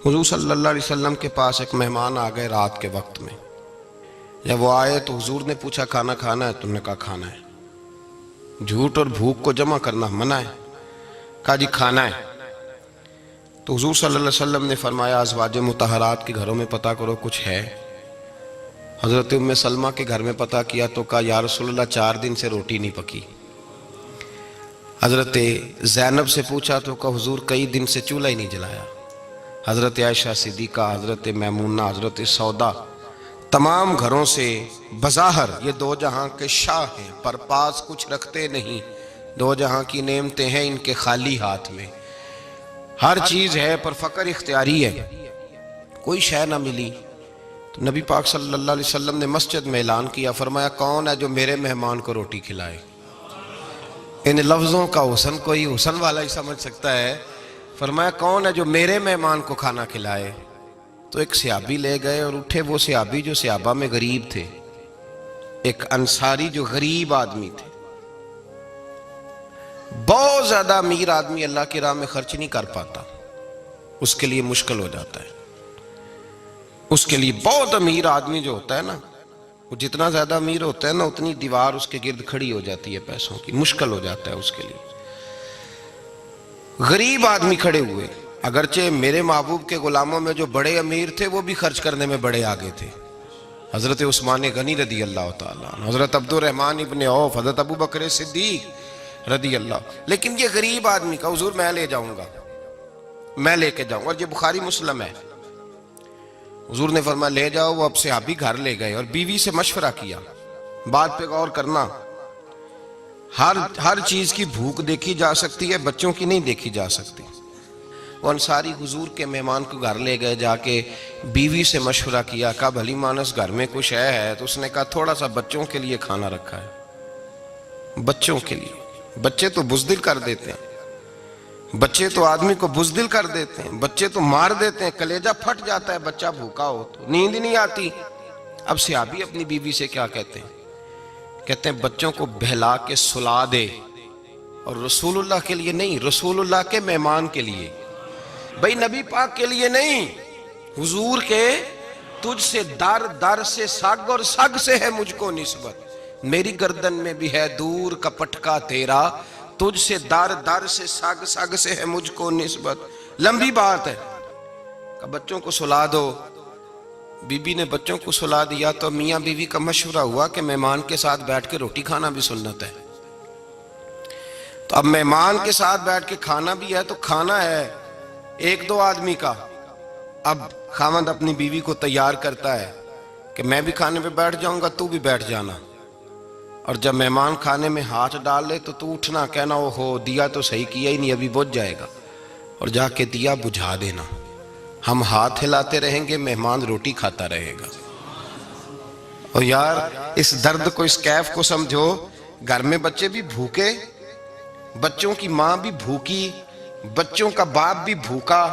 حضور صلی اللہ علیہ وسلم کے پاس ایک مہمان آ گئے رات کے وقت میں. جب وہ آئے تو حضور نے پوچھا کھانا کھانا ہے؟ تم نے کہا کھانا ہے. جھوٹ اور بھوک کو جمع کرنا منع ہے. کہا جی کھانا ہے. تو حضور صلی اللہ علیہ وسلم نے فرمایا ازواج مطہرات کے گھروں میں پتہ کرو کچھ ہے. حضرت ام سلمہ کے گھر میں پتہ کیا تو کہا یا رسول اللہ 4 دن سے روٹی نہیں پکی. حضرت زینب سے پوچھا تو کہا حضور کئی دن سے چولہا ہی نہیں جلایا. حضرت عائشہ صدیقہ، حضرت میمونہ، حضرت سودا، تمام گھروں سے بظاہر یہ 2 جہاں کے شاہ ہیں، پر پاس کچھ رکھتے نہیں. 2 جہاں کی نعمتیں ہیں ان کے خالی ہاتھ میں. ہر چیز ہے پر فقر اختیاری ہے. کوئی شے نہ ملی تو نبی پاک صلی اللہ علیہ وسلم نے مسجد میں اعلان کیا، فرمایا کون ہے جو میرے مہمان کو روٹی کھلائے؟ ان لفظوں کا حسن کوئی حسن والا ہی سمجھ سکتا ہے. فرمایا کون ہے جو میرے مہمان کو کھانا کھلائے؟ تو ایک صحابی لے گئے اور اٹھے وہ صحابی جو صحابہ میں غریب تھے، ایک انصاری جو غریب آدمی تھے. بہت زیادہ امیر آدمی اللہ کی راہ میں خرچ نہیں کر پاتا، اس کے لیے مشکل ہو جاتا ہے. اس کے لیے بہت امیر آدمی جو ہوتا ہے نا، وہ جتنا زیادہ امیر ہوتا ہے نا اتنی دیوار اس کے گرد کھڑی ہو جاتی ہے پیسوں کی، مشکل ہو جاتا ہے اس کے لیے. غریب آدمی کھڑے ہوئے. اگرچہ میرے محبوب کے غلاموں میں جو بڑے امیر تھے وہ بھی خرچ کرنے میں بڑے آگے تھے. حضرت عثمان غنی رضی اللہ تعالیٰ عنہ، حضرت عبد الرحمن ابن عوف، حضرت ابو بکر صدیق رضی اللہ. لیکن یہ غریب آدمی کا حضور میں لے جاؤں گا، میں لے کے جاؤں گا. اور یہ بخاری مسلم ہے. حضور نے فرمایا لے جاؤ. وہ اب صحابی گھر لے گئے اور بیوی سے مشورہ کیا. بات پہ غور کرنا، ہر چیز کی بھوک دیکھی جا سکتی ہے، بچوں کی نہیں دیکھی جا سکتی. وہ انصاری حضور کے مہمان کو گھر لے گئے، جا کے بیوی سے مشورہ کیا. کہا بھلی مانس گھر میں کچھ ہے؟ تو اس نے کہا تھوڑا سا بچوں کے لیے کھانا رکھا ہے. بچوں کے لیے. بچے تو بزدل کر دیتے ہیں، بچے تو آدمی کو بزدل کر دیتے ہیں، بچے تو مار دیتے ہیں، کلیجہ پھٹ جاتا ہے بچہ بھوکا ہو تو، نیند ہی نہیں آتی. اب صحابی اپنی بیوی سے کیا کہتے ہیں؟ کہتے ہیں بچوں کو بہلا کے سلا دے. اور رسول اللہ کے لیے نہیں، رسول اللہ کے مہمان کے لیے. بھئی نبی پاک کے لیے نہیں، حضور کے. تجھ سے در در سے سگ اور سگ سے ہے مجھ کو نسبت. میری گردن میں بھی ہے دور کا پٹکا تیرا، تجھ سے در در سے سگ سگ سے ہے مجھ کو نسبت. لمبی بات ہے. کہ بچوں کو سلا دو. بی بی نے بچوں کو سلا دیا تو میاں بیوی کا مشورہ ہوا کہ مہمان کے ساتھ بیٹھ کے روٹی کھانا بھی سنت ہے. تو اب مہمان کے ساتھ بیٹھ کے کھانا بھی ہے تو کھانا ہے 1-2 آدمی کا. اب خاوند اپنی بیوی کو تیار کرتا ہے کہ میں بھی کھانے پہ بیٹھ جاؤں گا، تو بھی بیٹھ جانا. اور جب مہمان کھانے میں ہاتھ ڈال لے تو اٹھنا، کہنا او ہو دیا تو صحیح کیا ہی نہیں، ابھی بجھ جائے گا. اور جا کے دیا بجھا دینا. ہم ہاتھ ہلاتے رہیں گے، مہمان روٹی کھاتا رہے گا. اور یار اس درد کو، اس کیف کو سمجھو. گھر میں بچے بھی بھوکے، بچوں کی ماں بھی بھوکی، بچوں کا باپ بھی بھوکا.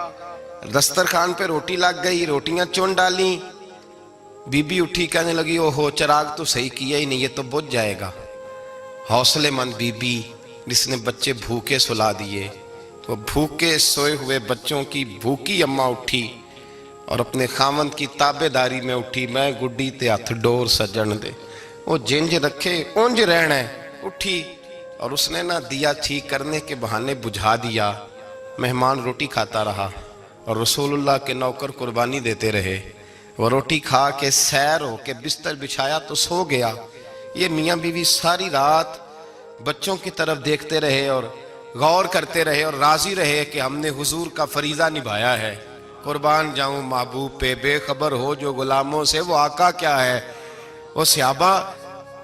دسترخوان پہ روٹی لگ گئی، روٹیاں چن ڈالیں. بی بی اٹھی کہنے لگی او ہو چراغ تو صحیح کیا ہی نہیں، یہ تو بجھ جائے گا. حوصلے مند بی بی جس نے بچے بھوکے سلا دیے. تو بھوکے سوئے ہوئے بچوں کی بھوکی اماں اٹھی اور اپنے خاوند کی تابع داری میں اٹھی. میں گڈی تے ہتھ ڈور سجن دے، وہ جنج رکھے اونج رہنا ہے. اٹھی اور اس نے نہ دیا ٹھیک کرنے کے بہانے بجھا دیا. مہمان روٹی کھاتا رہا اور رسول اللہ کے نوکر قربانی دیتے رہے. وہ روٹی کھا کے سیر ہو کے بستر بچھایا تو سو گیا. یہ میاں بیوی ساری رات بچوں کی طرف دیکھتے رہے اور غور کرتے رہے اور راضی رہے کہ ہم نے حضور کا فریضہ نبھایا ہے. قربان جاؤں محبوب پہ، بے خبر ہو جو غلاموں سے وہ آقا کیا ہے. وہ صحابہ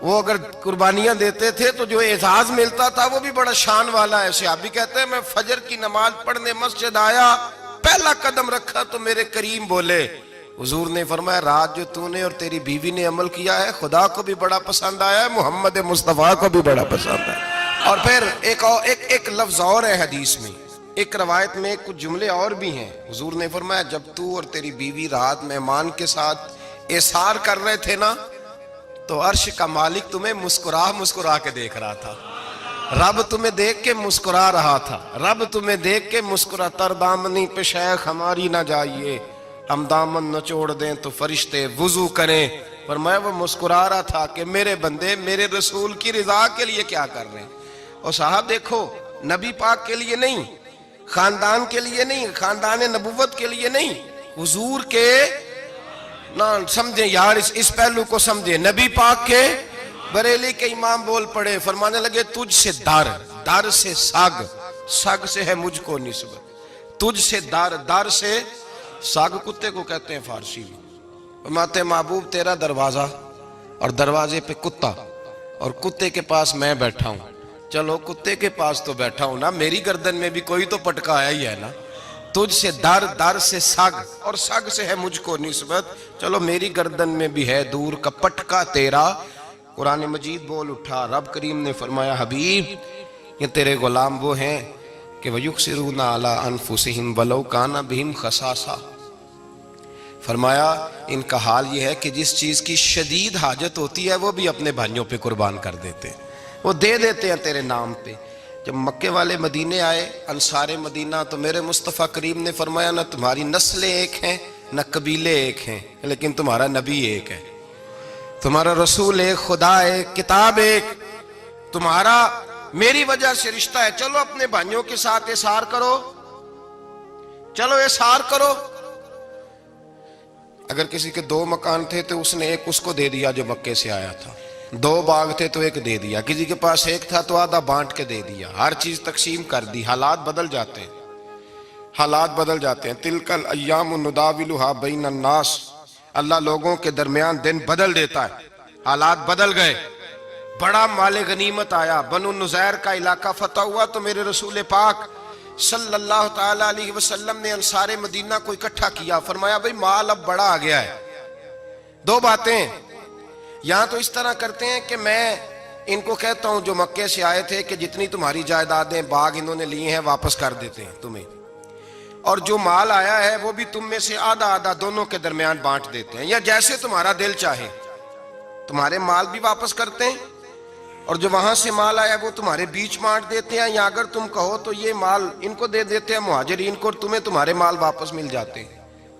وہ اگر قربانیاں دیتے تھے تو جو اعزاز ملتا تھا وہ بھی بڑا شان والا ہے. صحابی کہتے ہیں میں فجر کی نماز پڑھنے مسجد آیا، پہلا قدم رکھا تو میرے کریم بولے. حضور نے فرمایا رات جو تو نے اور تیری بیوی نے عمل کیا ہے خدا کو بھی بڑا پسند آیا ہے، محمد مصطفیٰ کو بھی بڑا پسند ہے. اور پھر ایک لفظ اور ہے حدیث میں، ایک روایت میں کچھ جملے اور بھی ہیں. حضور نے فرمایا جب تو اور تیری بیوی رات مہمان کے ساتھ ایثار کر رہے تھے نا تو عرش کا مالک تمہیں مسکرا مسکرا کے دیکھ رہا تھا. رب تمہیں دیکھ کے مسکرا رہا تھا، رب تمہیں دیکھ کے مسکرا، تر دامنی پہ شیخ ہماری نہ جائیے، ہم دامن نچوڑ دیں تو فرشتے وضو کریں۔ پر میں وہ مسکرا رہا تھا کہ میرے بندے میرے رسول کی رضا کے لیے کیا کر رہے ہیں۔ اور صاحب دیکھو، نبی پاک کے لیے نہیں، خاندان کے لیے نہیں، خاندان نبوت کے لیے نہیں، حضور کے نہ سمجھیں یار، اس پہلو کو سمجھیں، نبی پاک کے بریلی کے امام بول پڑے، فرمانے لگے تجھ سے در سے سگ سے ہے مجھ کو نسبت، تجھ سے در سے سگ کتے کو کہتے ہیں فارسی میں۔ فرماتے محبوب تیرا دروازہ اور دروازے پہ کتا اور کتے کے پاس میں بیٹھا ہوں، چلو کتے کے پاس تو بیٹھا ہوں نا، میری گردن میں بھی کوئی تو پٹکا آیا ہی ہے نا، تجھ سے در سے سگ اور سگ سے ہے مجھ کو نسبت، چلو میری گردن میں بھی ہے دور کا پٹکا تیرا۔ قرآن مجید بول اٹھا، رب کریم نے فرمایا حبیب یہ تیرے غلام وہ ہیں کہ وَيُقْصِرُونَ عَلَىٰ أَنفُسِهِمْ وَلَوْ كَانَ بِهِمْ خَصَاصَةٌ، فرمایا ان کا حال یہ ہے کہ جس چیز کی شدید حاجت ہوتی ہے وہ بھی اپنے بھائیوں پہ قربان کر دیتے ہیں، وہ دے دیتے ہیں تیرے نام پہ۔ جب مکے والے مدینے آئے انصار مدینہ تو میرے مصطفیٰ کریم نے فرمایا نہ تمہاری نسلیں ایک ہیں نہ قبیلے ایک ہیں، لیکن تمہارا نبی ایک ہے، تمہارا رسول ایک، خدا ایک، کتاب ایک، تمہارا میری وجہ سے رشتہ ہے، چلو اپنے بھائیوں کے ساتھ احسار کرو، چلو احسار کرو۔ اگر کسی کے 2 مکان تھے تو اس نے ایک اس کو دے دیا جو مکے سے آیا تھا، 2 باغ تھے تو ایک دے دیا، کسی کے پاس ایک تھا تو آدھا بانٹ کے دے دیا، ہر چیز تقسیم کر دی۔ حالات بدل جاتے ہیں، حالات بدل جاتے ہیں۔ تلک الایام نداولها بین الناس، اللہ لوگوں کے درمیان دن بدل دیتا ہے، حالات بدل گئے، بڑا مال غنیمت آیا، بنو نزیر کا علاقہ فتح ہوا تو میرے رسول پاک صلی اللہ تعالیٰ علیہ وسلم نے انصار مدینہ کو اکٹھا کیا، فرمایا بھئی مال اب بڑا آ گیا ہے، 2 باتیں، یہاں تو اس طرح کرتے ہیں کہ میں ان کو کہتا ہوں جو مکے سے آئے تھے کہ جتنی تمہاری جائیدادیں باغ انہوں نے لیے ہیں واپس کر دیتے ہیں تمہیں، اور جو مال آیا ہے وہ بھی تم میں سے آدھا آدھا دونوں کے درمیان بانٹ دیتے ہیں، یا جیسے تمہارا دل چاہے، تمہارے مال بھی واپس کرتے ہیں اور جو وہاں سے مال آیا وہ تمہارے بیچ بانٹ دیتے ہیں، یا اگر تم کہو تو یہ مال ان کو دے دیتے ہیں مہاجرین کو اور تمہیں تمہارے مال واپس مل جاتے ہیں۔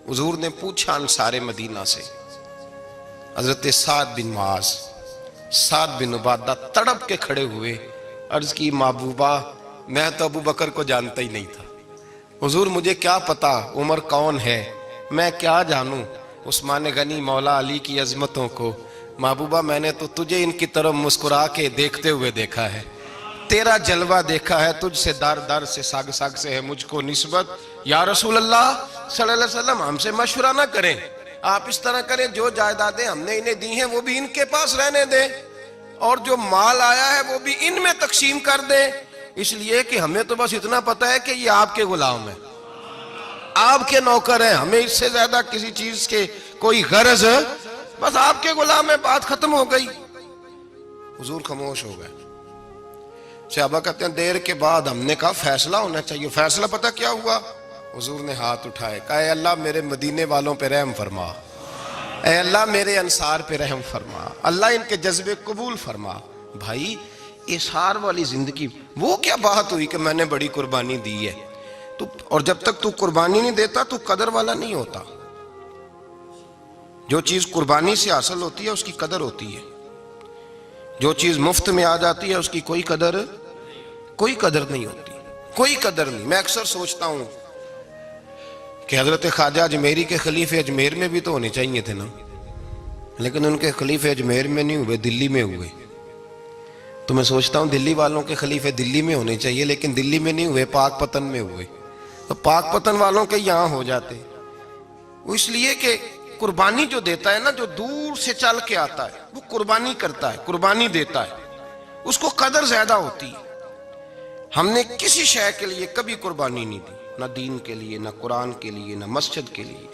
حضور نے پوچھا انصار مدینہ سے، حضرت سعد بن معاذ، سعد بن عبادہ تڑپ کے کھڑے ہوئے، عرض کی محبوبہ میں تو ابو بکر کو جانتا ہی نہیں تھا، حضور مجھے کیا پتا عمر کون ہے، میں کیا جانوں عثمان غنی مولا علی کی عظمتوں کو، محبوبہ میں نے تو تجھے ان کی طرف مسکرا کے دیکھتے ہوئے دیکھا ہے، تیرا جلوہ دیکھا ہے، تجھ سے در سے سگ سے ہے مجھ کو نسبت۔ یا رسول اللہ صلی اللہ علیہ وسلم ہم سے مشورہ نہ کریں، آپ اس طرح کریں جو جائیدادیں ہم نے انہیں دی ہیں وہ بھی ان کے پاس رہنے دیں اور جو مال آیا ہے وہ بھی ان میں تقسیم کر دیں، اس لیے کہ ہمیں تو بس اتنا پتا ہے کہ یہ آپ کے غلام ہیں، آپ کے نوکر ہیں، ہمیں اس سے زیادہ کسی چیز کے کوئی غرض، بس آپ کے غلام ہے، بات ختم ہو گئی۔ حضور خاموش ہو گئے۔ صحابہ کہتے ہیں دیر کے بعد ہم نے کہا فیصلہ ہونا چاہیے، فیصلہ پتہ کیا ہوا؟ حضور نے ہاتھ اٹھائے، کہا اے اللہ میرے مدینے والوں پہ رحم فرما، اے اللہ میرے انصار پہ رحم فرما، اللہ ان کے جذبے قبول فرما۔ بھائی احسار والی زندگی وہ کیا بات ہوئی کہ میں نے بڑی قربانی دی ہے، اور جب تک تو قربانی نہیں دیتا تو قدر والا نہیں ہوتا۔ جو چیز قربانی سے حاصل ہوتی ہے اس کی قدر ہوتی ہے، جو چیز مفت میں آ جاتی ہے اس کی کوئی قدر نہیں ہوتی، کوئی قدر نہیں۔ میں اکثر سوچتا ہوں کہ حضرت خواجہ اجمیری کے خلیفے اجمیر میں بھی تو ہونے چاہیے تھے نا، لیکن ان کے خلیفے اجمیر میں نہیں ہوئے، دلی میں ہوئے۔ تو میں سوچتا ہوں دلی والوں کے خلیفے دلی میں ہونے چاہیے، لیکن دلی میں نہیں ہوئے، پاک پتن میں ہوئے، تو پاک پتن والوں کے یہاں ہو جاتے۔ وہ اس لیے کہ قربانی جو دیتا ہے نا، جو دور سے چل کے آتا ہے وہ قربانی کرتا ہے، قربانی دیتا ہے، اس کو قدر زیادہ ہوتی ہے۔ ہم نے کسی شے کے لیے کبھی قربانی نہیں دی، نہ دین کے لیے، نہ قرآن کے لیے، نہ مسجد کے لیے،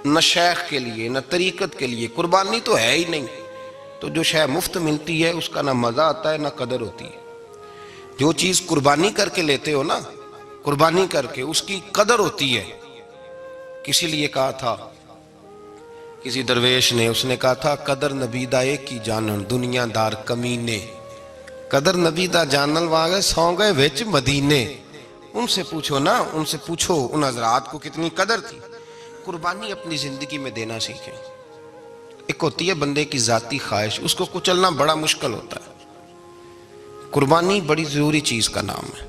نہ شیخ کے لیے، نہ طریقت کے لیے، قربانی تو ہے ہی نہیں۔ تو جو شے مفت ملتی ہے اس کا نہ مزہ آتا ہے نہ قدر ہوتی ہے۔ جو چیز قربانی کر کے لیتے ہو نا، قربانی کر کے، اس کی قدر ہوتی ہے۔ کسی لیے کہا تھا کسی درویش نے، اس نے کہا تھا قدر نبیدہ ایک کی جانن دنیا دار کمینے، قدر نبی دا جانل واگے سو گئے وچ مدینے. ان سے پوچھو نا، ان سے پوچھو ان حضرات کو کتنی قدر تھی. قربانی اپنی زندگی میں دینا سیکھیں. ایک ہوتی ہے بندے کی ذاتی خواہش، اس کو کچلنا بڑا مشکل ہوتا ہے. قربانی بڑی ضروری چیز کا نام ہے،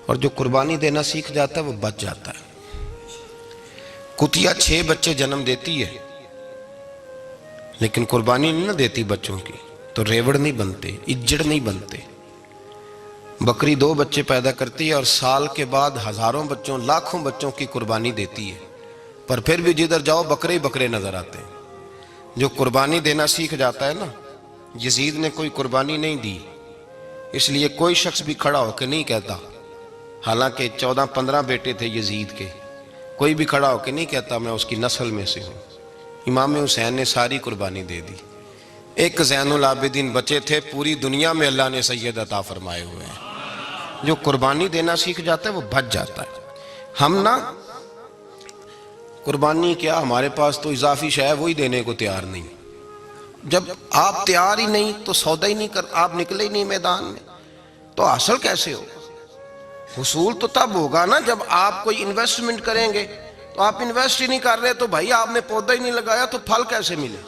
اور جو قربانی دینا سیکھ جاتا ہے وہ بچ جاتا ہے. کتیا 6 بچے جنم دیتی ہے لیکن قربانی نہیں نہ دیتی بچوں کی، تو ریوڑ نہیں بنتے، اجڑ نہیں بنتے. بکری 2 بچے پیدا کرتی ہے اور سال کے بعد ہزاروں بچوں، لاکھوں بچوں کی قربانی دیتی ہے، پر پھر بھی جدھر جاؤ بکرے ہی بکرے نظر آتے ہیں. جو قربانی دینا سیکھ جاتا ہے نا، یزید نے کوئی قربانی نہیں دی، اس لیے کوئی شخص بھی کھڑا ہو کے نہیں کہتا، حالانکہ 14-15 بیٹے تھے یزید کے، کوئی بھی کھڑا ہو کے نہیں کہتا میں اس کی نسل میں سے ہوں. امام حسین نے ساری قربانی دے دی. ایک زین العابدین بچے تھے، پوری دنیا میں اللہ نے سید عطا فرمائے ہوئے ہیں. جو قربانی دینا سیکھ جاتا ہے وہ بچ جاتا ہے. ہم نا قربانی کیا، ہمارے پاس تو اضافی شے ہے وہی دینے کو تیار نہیں. جب آپ تیار ہی نہیں تو سودا ہی نہیں کر، آپ نکلے ہی نہیں میدان میں، تو حاصل کیسے ہو؟ حصول تو تب ہوگا نا جب آپ کوئی انویسٹمنٹ کریں گے. تو آپ انویسٹ ہی نہیں کر رہے تو بھائی آپ نے پودا ہی نہیں لگایا تو پھل کیسے ملے؟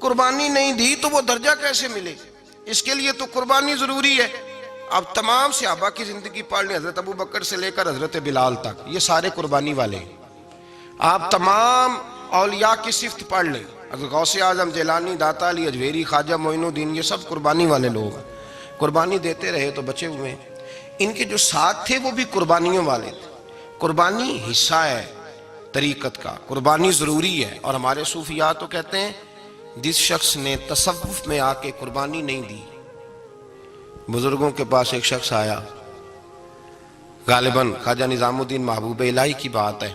قربانی نہیں دی تو وہ درجہ کیسے ملے؟ اس کے لیے تو قربانی ضروری ہے. اب تمام صحابہ کی زندگی پڑھ لیں، حضرت ابو بکر سے لے کر حضرت بلال تک، یہ سارے قربانی والے ہیں. آپ تمام اولیاء کی صفت پڑھ لیں، حضرت غوث اعظم، جیلانی، داتا علی اجویری، خواجہ معین الدین، یہ سب قربانی والے لوگ ہیں. قربانی دیتے رہے تو بچے ہوئے ہیں. ان کے جو ساتھ تھے وہ بھی قربانیوں والے تھے. قربانی حصہ ہے طریقت کا، قربانی ضروری ہے. اور ہمارے صوفیاء تو کہتے ہیں جس شخص نے تصوف میں آ کے قربانی نہیں دی. بزرگوں کے پاس ایک شخص آیا، غالباً خواجہ نظام الدین محبوب الہی کی بات ہے،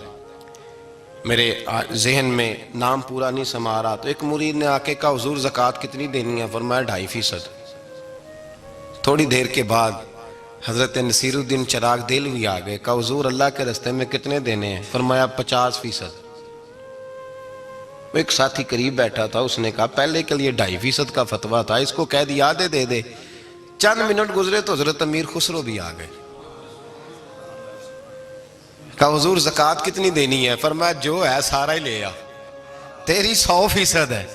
میرے ذہن میں نام پورا نہیں سما رہا. تو ایک مرید نے آ کے کہا حضور زکوٰۃ کتنی دینی ہے؟ فرمایا 2.5%. تھوڑی دیر کے بعد حضرت نصیر الدین چراغ دہلوی آ گئے، کہا حضور اللہ کے راستے میں کتنے دینے ہیں؟ فرمایا 50%. ایک ساتھی قریب بیٹھا تھا، اس نے کہا پہلے کے لیے 2.5% کا فتویٰ تھا، اس کو کہہ دیا دے دے. چند منٹ گزرے تو حضرت امیر خسرو بھی آ گئے، کہا حضور زکوٰۃ کتنی دینی ہے؟ فرمایا جو ہے سارا ہی لے آ، تیری 100% ہے.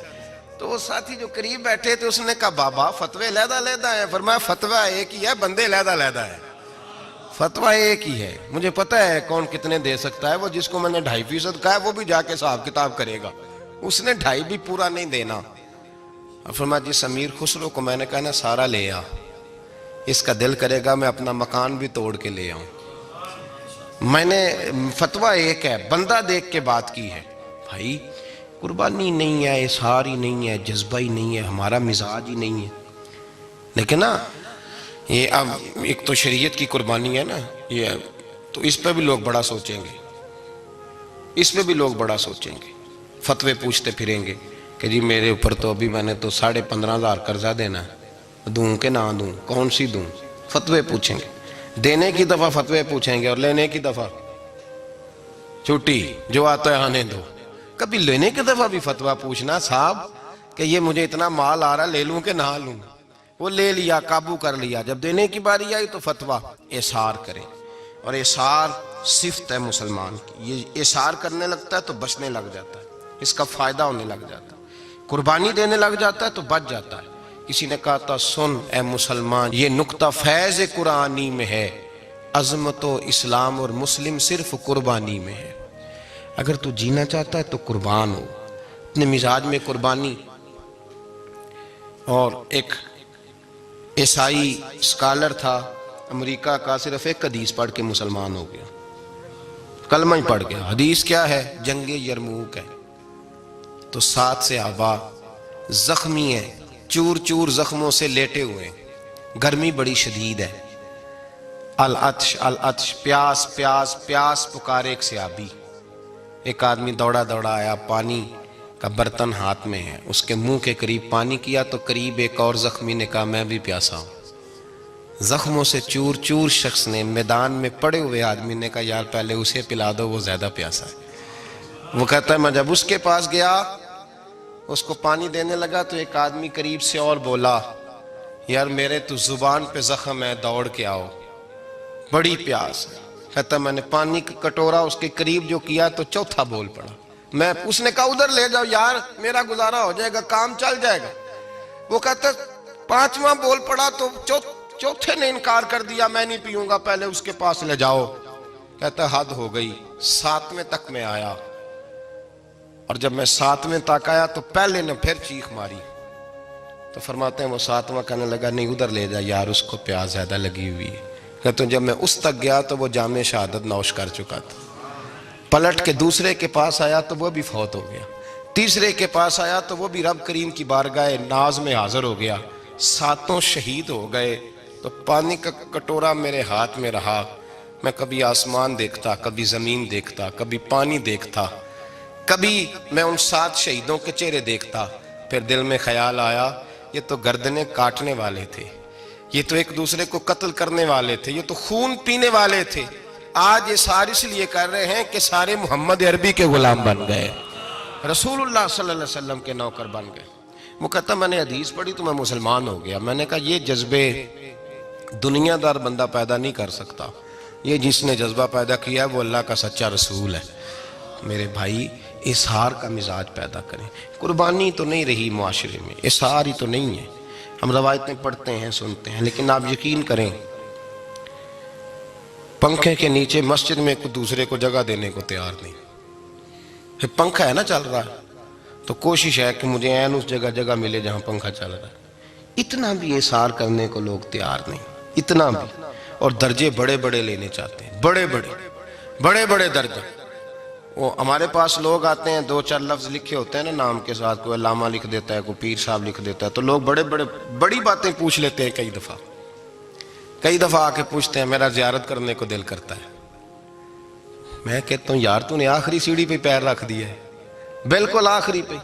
تو وہ ساتھی جو قریب بیٹھے تھے اس نے کہا بابا فتوے علیحدہ علیحدہ ہیں. فرمایا فتویٰ ایک ہی ہے، بندے علیحدہ علیحدہ ہے. فتویٰ ایک ہی ہے، مجھے پتہ ہے کون کتنے دے سکتا ہے. وہ جس کو میں نے 2.5% کہا ہے وہ بھی جا کے حساب کتاب کرے گا، اس نے 2.5 بھی پورا نہیں دینا. فرمایا جس امیر خسرو کو میں نے کہا نا سارا لے آ، اس کا دل کرے گا میں اپنا مکان بھی توڑ کے لے آؤں. میں نے فتویٰ ایک ہے، بندہ دیکھ کے بات کی ہے. بھائی قربانی نہیں ہے، اظہار ہی نہیں ہے، جذبہ ہی نہیں ہے، ہمارا مزاج ہی نہیں ہے. لیکن نا یہ اب ایک تو شریعت کی قربانی ہے نا، یہ تو اس پہ بھی لوگ بڑا سوچیں گے، اس پہ بھی لوگ بڑا سوچیں گے. فتوے پوچھتے پھریں گے کہ جی میرے اوپر تو ابھی میں نے تو 15,500 قرضہ دینا ہے، دوں کہ نہ دوں، کون سی دوں؟ فتوے پوچھیں گے. دینے کی دفعہ فتوے پوچھیں گے اور لینے کی دفعہ چھٹی، جو آتا ہے آنے دو. کبھی لینے کی دفعہ بھی فتویٰ پوچھنا صاحب کہ یہ مجھے اتنا مال آ رہا لے لوں کہ نہ لوں. وہ لے لیا، قابو کر لیا. جب دینے کی باری آئی تو فتویٰ احصار کریں. اور احصار صفت ہے مسلمان کی، یہ احصار کرنے لگتا ہے تو بچنے لگ جاتا ہے، اس کا فائدہ ہونے لگ جاتا ہے. قربانی دینے لگ جاتا ہے تو بچ جاتا ہے. کسی نے کہا تھا سن اے مسلمان، یہ نکتہ فیض قرآنی میں ہے، عظمت و اسلام اور مسلم صرف قربانی میں ہے. اگر تو جینا چاہتا ہے تو قربان ہو، اپنے مزاج میں قربانی. اور ایک عیسائی اسکالر تھا امریکہ کا، صرف ایک حدیث پڑھ کے مسلمان ہو گیا، کلمہ ہی پڑھ گیا. حدیث کیا ہے؟ جنگ یرموک ہے. تو 7 صحابہ زخمی ہیں، چور چور زخموں سے لیٹے ہوئے ہیں، گرمی بڑی شدید ہے. العطش العطش، پیاس پیاس پیاس پکارے ایک صحابی. ایک آدمی دوڑا دوڑا آیا، پانی کا برتن ہاتھ میں ہے، اس کے منہ کے قریب پانی کیا تو قریب ایک اور زخمی نے کہا میں بھی پیاسا ہوں. زخموں سے چور چور شخص نے، میدان میں پڑے ہوئے آدمی نے کہا یار پہلے اسے پلا دو، وہ زیادہ پیاسا ہے. وہ کہتا ہے میں جب اس کے پاس گیا، اس کو پانی دینے لگا تو ایک آدمی قریب سے اور بولا یار میرے تو زبان پہ زخم ہے، دوڑ کے آؤ، بڑی پیاس ہے۔ کہتا میں نے پانی کا کٹورا اس کے قریب جو کیا تو چوتھا بول پڑا۔ اس نے کہا ادھر لے جاؤ یار، میرا گزارا ہو جائے گا، کام چل جائے گا۔ وہ کہتا پانچواں بول پڑا تو چوتھے نے انکار کر دیا، میں نہیں پیوں گا، پہلے اس کے پاس لے جاؤ۔ کہتا حد ہو گئی، ساتویں تک میں آیا، اور جب میں ساتویں تک آیا تو پہلے نے پھر چیخ ماری۔ تو فرماتے ہیں وہ ساتواں کہنے لگا نہیں ادھر لے جا یار، اس کو پیاس زیادہ لگی ہوئی ہے۔ کہتے ہیں جب میں اس تک گیا تو وہ جام شہادت نوش کر چکا تھا۔ پلٹ کے دوسرے کے پاس آیا تو وہ بھی فوت ہو گیا، تیسرے کے پاس آیا تو وہ بھی رب کریم کی بارگاہ ناز میں حاضر ہو گیا، ساتوں شہید ہو گئے۔ تو پانی کا کٹورا میرے ہاتھ میں رہا، میں کبھی آسمان دیکھتا، کبھی زمین دیکھتا، کبھی پانی دیکھتا، کبھی میں ان 7 شہیدوں کے چہرے دیکھتا۔ پھر دل میں خیال آیا یہ تو گردنیں کاٹنے والے تھے، یہ تو ایک دوسرے کو قتل کرنے والے تھے، یہ تو خون پینے والے تھے، آج یہ سارے اس لیے کر رہے ہیں کہ سارے محمد عربی کے غلام بن گئے، رسول اللہ صلی اللہ علیہ وسلم کے نوکر بن گئے۔ وہ کہتا میں نے حدیث پڑھی تو میں مسلمان ہو گیا۔ میں نے کہا یہ جذبے دنیا دار بندہ پیدا نہیں کر سکتا، یہ جس نے جذبہ پیدا کیا ہے وہ اللہ کا سچا رسول ہے۔ میرے بھائی اظہار کا مزاج پیدا کریں۔ قربانی تو نہیں رہی معاشرے میں، اظہار ہی تو نہیں ہے، ہم روایتیں پڑھتے ہیں سنتے ہیں، لیکن آپ یقین کریں پنکھے کے نیچے مسجد میں ایک دوسرے کو جگہ دینے کو تیار نہیں۔ پھر پنکھا ہے نا چل رہا ہے تو کوشش ہے کہ مجھے عین اس جگہ ملے جہاں پنکھا چل رہا ہے۔ اتنا بھی اظہار کرنے کو لوگ تیار نہیں، اتنا بھی، اور درجے بڑے بڑے لینے چاہتے ہیں، بڑے بڑے درجے۔ وہ ہمارے پاس لوگ آتے ہیں 2-4 لفظ لکھے ہوتے ہیں نا نام کے ساتھ، کوئی علامہ لکھ دیتا ہے، کوئی پیر صاحب لکھ دیتا ہے، تو لوگ بڑی باتیں پوچھ لیتے ہیں۔ کئی دفعہ آ کے پوچھتے ہیں میرا زیارت کرنے کو دل کرتا ہے۔ میں کہتا ہوں یار تو نے آخری سیڑھی پہ پیر رکھ دیا ہے، بالکل آخری پہ۔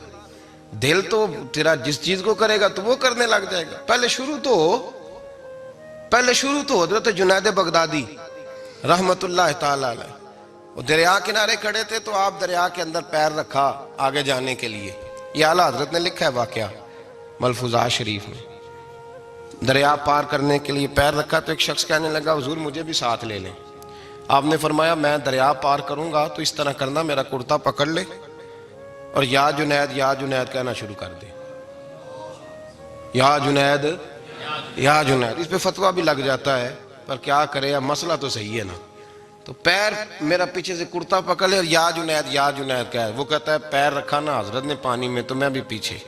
دل تو تیرا جس چیز کو کرے گا تو وہ کرنے لگ جائے گا۔ پہلے شروع تو حضرت جنید بغدادی رحمت اللہ تعالی علیہ، وہ دریا کنارے کھڑے تھے تو آپ دریا کے اندر پیر رکھا آگے جانے کے لیے۔ یہ اعلیٰ حضرت نے لکھا ہے واقعہ ملفوظات شریف میں۔ دریا پار کرنے کے لیے پیر رکھا تو ایک شخص کہنے لگا حضور مجھے بھی ساتھ لے لیں۔ آپ نے فرمایا میں دریا پار کروں گا تو اس طرح کرنا میرا کرتا پکڑ لے اور یا جنید یا جنید کہنا شروع کر دے، یا جنید یا جنید۔ اس پہ فتویٰ بھی لگ جاتا ہے پر کیا کرے، اب مسئلہ تو صحیح ہے نا۔ تو پیر میرا پیچھے سے کرتا پکڑ لے اور یا جنید کہہ، وہ کہتا ہے پیر رکھا نا حضرت نے پانی میں تو میں بھی پیچھے۔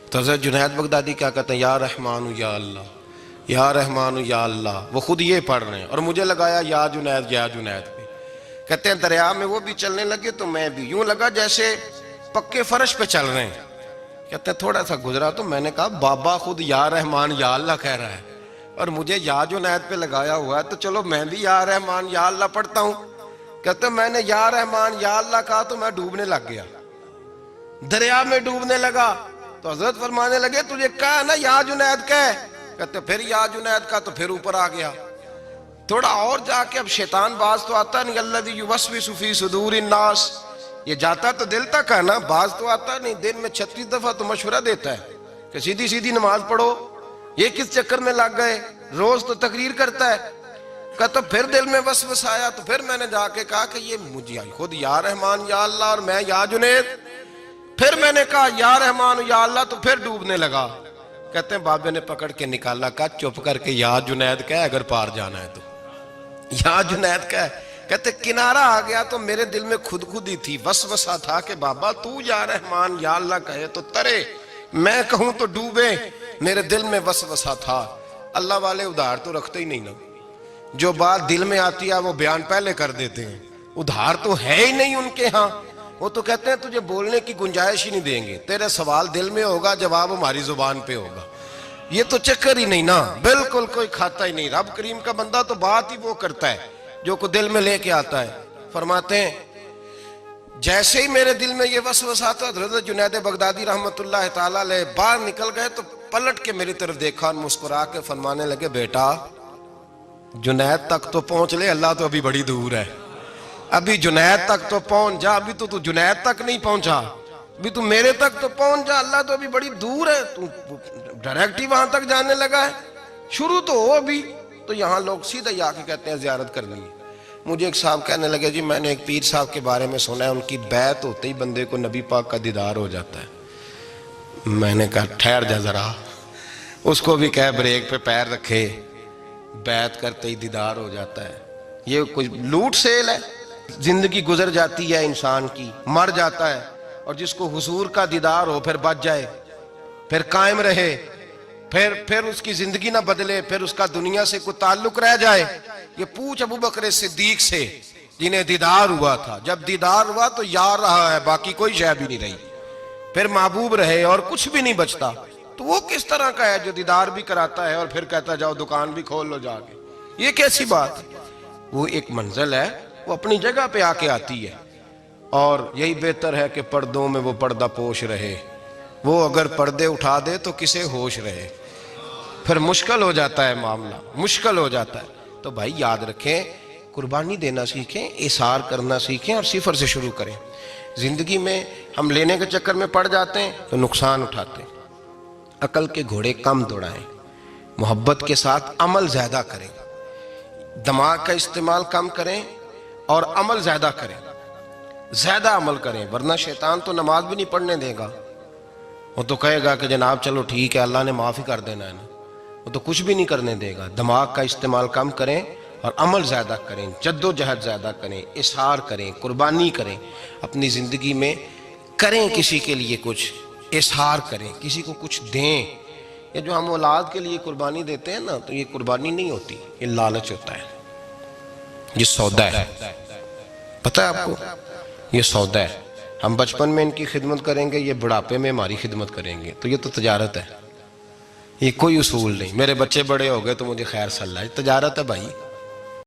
تو حضرت جنید بغدادی کیا کہتے ہیں یا رحمان یا اللہ، یا رحمان یا اللہ، وہ خود یہ پڑھ رہے ہیں اور مجھے لگایا یا جنید پہ۔ کہتے ہیں دریا میں وہ بھی چلنے لگے تو میں بھی، یوں لگا جیسے پکے فرش پہ چل رہے ہیں۔ کہتے ہیں تھوڑا سا گزرا تو میں نے کہا بابا خود یا رحمان یا اللہ کہہ رہا ہے اور مجھے یا جنید پہ لگایا ہوا ہے، تو چلو میں بھی یا رحمان یا اللہ پڑھتا ہوں۔ کہتے ہیں میں نے یا رحمان یا اللہ کہا تو میں ڈوبنے لگ گیا، دریا میں ڈوبنے لگا۔ تو حضرت فرمانے لگے تجھے کہا نا یا جنید کہہ، کہتے پھر یا جنید کا تو پھر اوپر آ گیا۔ تھوڑا اور جا کے اب شیطان باز تو آتا نہیں، الذی یوسوس فی صدور الناس، یہ جاتا تو دل تک ہے نا، باز تو آتا نہیں۔ دن میں 36 دفعہ تو مشورہ دیتا ہے کہ سیدھی نماز پڑھو، یہ کس چکر میں لگ گئے، روز تو تقریر کرتا ہے۔ کہتا پھر دل میں وسوسہ آیا تو پھر میں نے جا کے کہا کہ یہ مجھے خود یا رحمان یا اللہ اور میں یا جنید۔ پھر میں نے کہا یا رحمان یا اللہ تو پھر ڈوبنے لگا۔ کہتے ہیں بابے نے پکڑ کے نکالا، کہا چپ کر کے یا جنید کہہ اگر پار جانا ہے تو، یا جنید کہہ۔ کہتے کنارہ آ گیا تو میرے دل میں خود ہی تھی، وسوسہ تھا کہ بابا تو یا رحمان یا اللہ کہے تو ترے، میں کہوں تو ڈوبے۔ میرے دل میں وسوسہ تھا۔ اللہ والے ادھار تو رکھتے ہی نہیں نا، جو بات دل میں آتی ہے وہ بیان پہلے کر دیتے ہیں، ادھار تو ہے ہی نہیں ان کے ہاں۔ وہ تو کہتے ہیں تجھے بولنے کی گنجائش ہی نہیں دیں گے، تیرے سوال دل میں ہوگا جواب ہماری زبان پہ ہوگا، یہ تو چکر ہی نہیں نا، بالکل کوئی کھاتا ہی نہیں۔ رب کریم کا بندہ تو بات ہی وہ کرتا ہے جو کو دل میں لے کے آتا ہے۔ فرماتے ہیں جیسے ہی میرے دل میں یہ وسوسہ تھا، حضرت جنید بغدادی رحمت اللہ تعالیٰ علیہ باہر نکل گئے تو پلٹ کے میری طرف دیکھا اور مسکرا کے فرمانے لگے بیٹا جنید تک تو پہنچ لے، اللہ تو ابھی بڑی دور ہے، ابھی جنید تک تو پہنچ جا، ابھی تو جنید تک نہیں پہنچا، ابھی تو میرے تک تو پہنچ جا، اللہ تو ابھی بڑی دور ہے، تو ڈائریکٹ ہی وہاں تک جانے لگا ہے۔ شروع تو ہو ابھی. تو یہاں لوگ سیدھا ہی آ کے کہتے ہیں زیارت کرنی ہے. مجھے ایک صاحب کہنے لگے جی میں نے ایک پیر صاحب کے بارے میں سنا ہے ان کی بیعت ہوتے ہی بندے کو نبی پاک کا دیدار ہو جاتا ہے. میں نے کہا ٹھہر جا ذرا, اس کو بھی کہہ بریک پہ پیر رکھے, بیعت کرتے ہی دیدار ہو جاتا ہے. یہ کوئی لوٹ سیل ہے؟ زندگی گزر جاتی ہے انسان کی, مر جاتا ہے, اور جس کو حضور کا دیدار ہو پھر بچ جائے, پھر قائم رہے, پھر اس کی زندگی نہ بدلے, پھر اس کا دنیا سے کوئی تعلق رہ جائے. یہ پوچھ ابو بکر صدیق سے جنہیں دیدار ہوا تھا, جب دیدار ہوا تو یار رہا ہے, باقی کوئی شے بھی نہیں رہی, پھر محبوب رہے اور کچھ بھی نہیں بچتا. تو وہ کس طرح کا ہے جو دیدار بھی کراتا ہے اور پھر کہتا جاؤ دکان بھی کھول لو جا کے؟ یہ کیسی بات؟ وہ ایک منزل ہے, وہ اپنی جگہ پہ آ کے آتی ہے, اور یہی بہتر ہے کہ پردوں میں وہ پردہ پوش رہے. وہ اگر پردے اٹھا دے تو کسے ہوش رہے, پھر مشکل ہو جاتا ہے معاملہ, مشکل ہو جاتا ہے. تو بھائی یاد رکھیں, قربانی دینا سیکھیں, اثار کرنا سیکھیں, اور صفر سے شروع کریں. زندگی میں ہم لینے کے چکر میں پڑ جاتے ہیں تو نقصان اٹھاتے ہیں. عقل کے گھوڑے کم دوڑائیں, محبت کے ساتھ عمل زیادہ کریں, دماغ کا استعمال کم کریں اور عمل زیادہ کریں, زیادہ عمل کریں, ورنہ شیطان تو نماز بھی نہیں پڑھنے دے گا. وہ تو کہے گا کہ جناب چلو ٹھیک ہے اللہ نے معاف ہی کر دینا ہے نا, وہ تو کچھ بھی نہیں کرنے دے گا. دماغ کا استعمال کم کریں اور عمل زیادہ کریں, جد و جہد زیادہ کریں, اظہار کریں, قربانی کریں, اپنی زندگی میں کریں, کسی کے لیے کچھ اظہار کریں, کسی کو کچھ دیں. یہ جو ہم اولاد کے لیے قربانی دیتے ہیں نا, تو یہ قربانی نہیں ہوتی, یہ لالچ ہوتا ہے, یہ سودا ہے. پتہ ہے آپ کو, یہ سودا ہے. ہم بچپن میں ان کی خدمت کریں گے, یہ بڑھاپے میں ہماری خدمت کریں گے, تو یہ تو تجارت ہے, یہ کوئی اصول نہیں. میرے بچے بڑے ہو گئے تو مجھے خیر صلاح, تجارت ہے بھائی.